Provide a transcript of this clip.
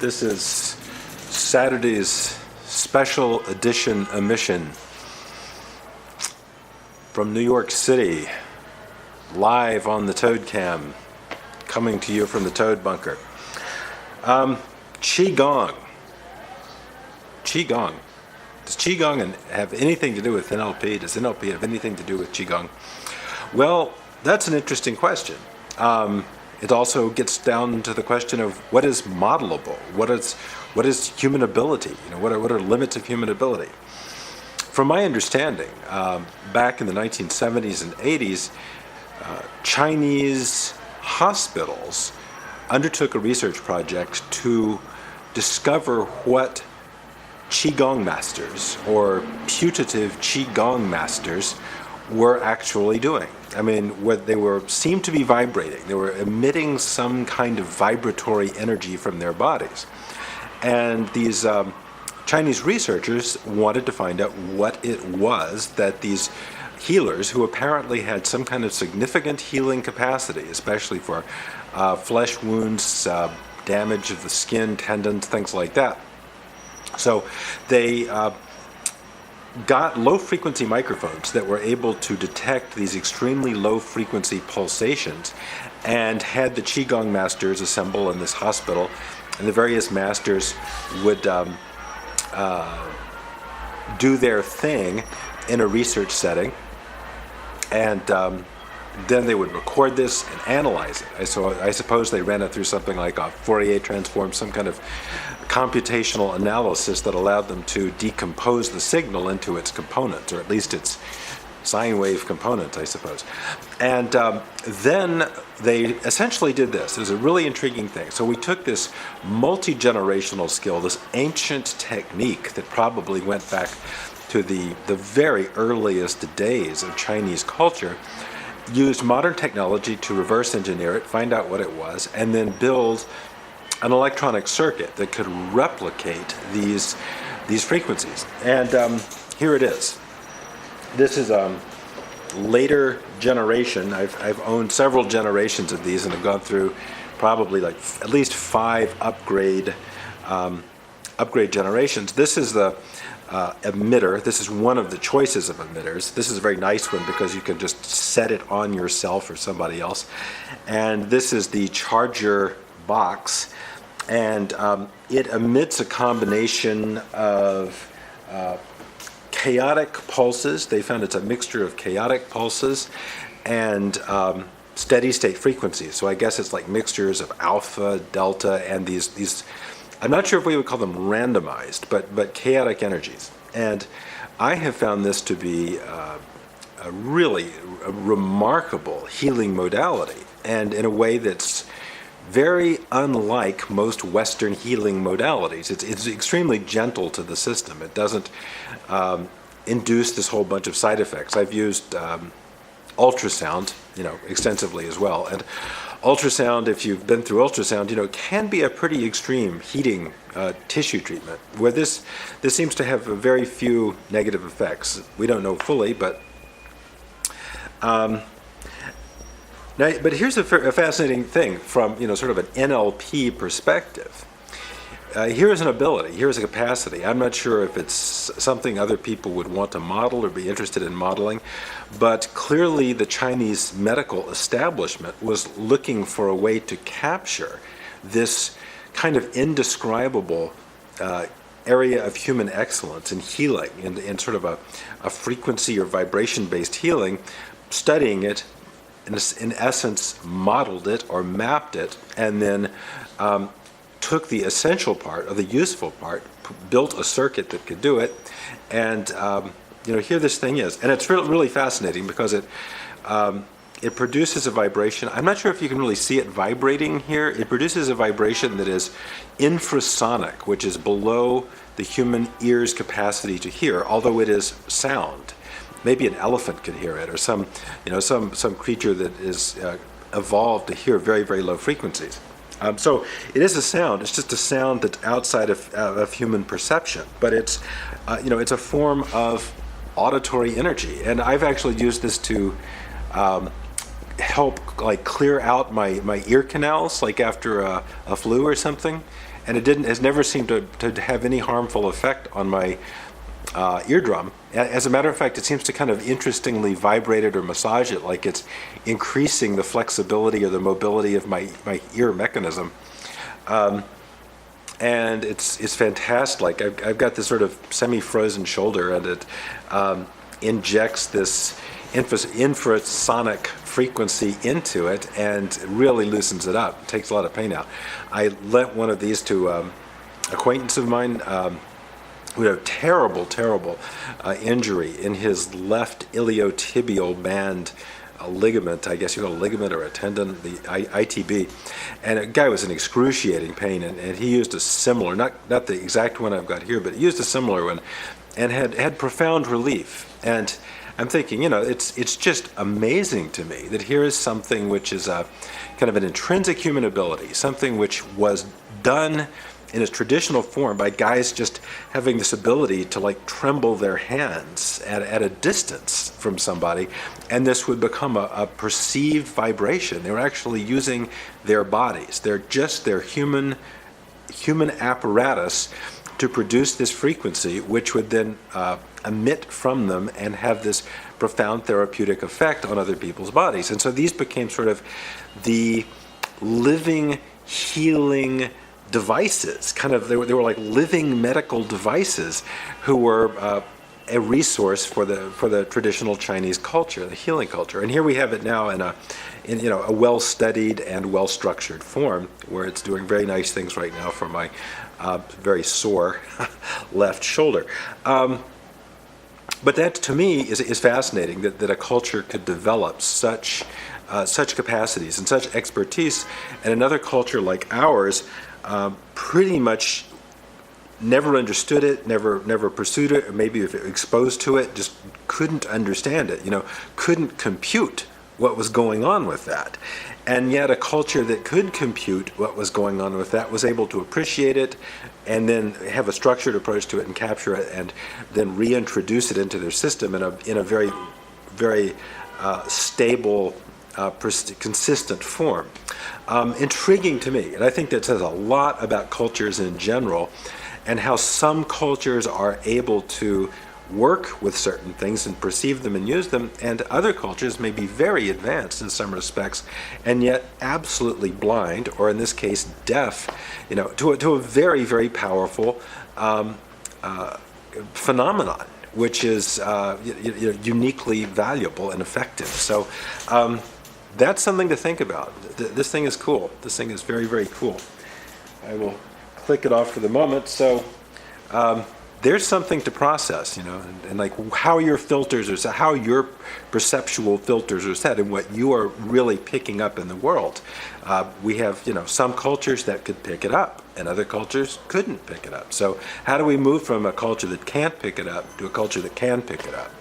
This is Saturday's special edition emission from New York City, live on the Toad Cam, coming to you from the Toad Bunker. ChiGong. ChiGong. Does ChiGong have anything to do with NLP? Does NLP have anything to do with ChiGong? Well, that's an interesting question. It also gets down to the question of what is modelable, what is human ability, what are limits of human ability. From my understanding, back in the 1970s and 80s, Chinese hospitals undertook a research project to discover what ChiGong masters or putative ChiGong masters were actually doing. I mean, what they seemed to be vibrating. They were emitting some kind of vibratory energy from their bodies. And these Chinese researchers wanted to find out what it was that these healers, who apparently had some kind of significant healing capacity, especially for flesh wounds, damage of the skin, tendons, things like that. So they got low-frequency microphones that were able to detect these extremely low-frequency pulsations and had the ChiGong masters assemble in this hospital, and the various masters would do their thing in a research setting, and then they would record this and analyze it. So I suppose they ran it through something like a Fourier transform, some kind of computational analysis that allowed them to decompose the signal into its components, or at least its sine wave components, I suppose. And then they essentially did this. It was a really intriguing thing. So we took this multi-generational skill, this ancient technique that probably went back to the very earliest days of Chinese culture, used modern technology to reverse engineer it, find out what it was, and then build an electronic circuit that could replicate these frequencies. And here it is. This is a later generation. I've owned several generations of these and have gone through probably like at least 5 upgrade generations. This is the emitter. This is one of the choices of emitters. This is a very nice one because you can just set it on yourself or somebody else. And this is the charger box, and it emits a combination of chaotic pulses. They found it's a mixture of chaotic pulses and steady state frequencies. So I guess it's like mixtures of alpha, delta, and these I'm not sure if we would call them randomized, but chaotic energies. And I have found this to be a really remarkable healing modality, and in a way that's very unlike most Western healing modalities. It's extremely gentle to the system. It doesn't induce this whole bunch of side effects. I've used ultrasound, extensively as well. And ultrasound, if you've been through ultrasound, can be a pretty extreme heating tissue treatment, where this seems to have very few negative effects. We don't know fully, but but here's a fascinating thing from sort of an NLP perspective. Here is an ability, here is a capacity. I'm not sure if it's something other people would want to model or be interested in modeling, but clearly the Chinese medical establishment was looking for a way to capture this kind of indescribable area of human excellence in healing, in sort of a frequency or vibration-based healing, studying it, in essence modeled it or mapped it, and then took the essential part or the useful part, built a circuit that could do it, and here this thing is. And it's really fascinating because it produces a vibration. I'm not sure if you can really see it vibrating here. It produces a vibration that is infrasonic, which is below the human ear's capacity to hear, although it is sound. Maybe an elephant could hear it, or some creature that is evolved to hear very, very low frequencies. So it is a sound. It's just a sound that's outside of human perception, but it's it's a form of auditory energy. And I've actually used this to help like clear out my ear canals, like after a flu or something, and has never seemed to have any harmful effect on my eardrum. As a matter of fact, it seems to kind of interestingly vibrate it or massage it, like it's increasing the flexibility or the mobility of my ear mechanism. And it's fantastic. I've got this sort of semi-frozen shoulder, and it injects this infrasonic frequency into it and really loosens it up. It takes a lot of pain out. I lent one of these to acquaintance of mine who had a terrible injury in his left iliotibial band ligament, I guess you call it a ligament or a tendon, the ITB. And a guy was in excruciating pain, and he used a similar, not the exact one I've got here, but he used a similar one and had profound relief. And I'm thinking, it's just amazing to me that here is something which is a kind of an intrinsic human ability, something which was done in its traditional form by guys just having this ability to like tremble their hands at a distance from somebody, and this would become a perceived vibration. They were actually using their bodies, their human apparatus to produce this frequency, which would then emit from them and have this profound therapeutic effect on other people's bodies. And so these became sort of the living, healing devices, they were like living medical devices who were a resource for the traditional Chinese culture, the healing culture. And here we have it now in a well-studied and well-structured form, where it's doing very nice things right now for my very sore left shoulder. But that, to me, is fascinating, that a culture could develop such capacities and such expertise, and another culture like ours pretty much never understood it, never pursued it, or maybe if exposed to it, just couldn't understand it, couldn't compute what was going on with that. And yet a culture that could compute what was going on with that was able to appreciate it and then have a structured approach to it and capture it and then reintroduce it into their system in a very, very stable, consistent form. Intriguing to me, and I think that says a lot about cultures in general and how some cultures are able to work with certain things and perceive them and use them, and other cultures may be very advanced in some respects and yet absolutely blind, or in this case deaf, to a very, very powerful phenomenon, which is uniquely valuable and effective. So that's something to think about. This thing is cool. This thing is very, very cool. I will click it off for the moment. So there's something to process, and like how your filters are set, how your perceptual filters are set, and what you are really picking up in the world. We have, some cultures that could pick it up, and other cultures couldn't pick it up. So how do we move from a culture that can't pick it up to a culture that can pick it up?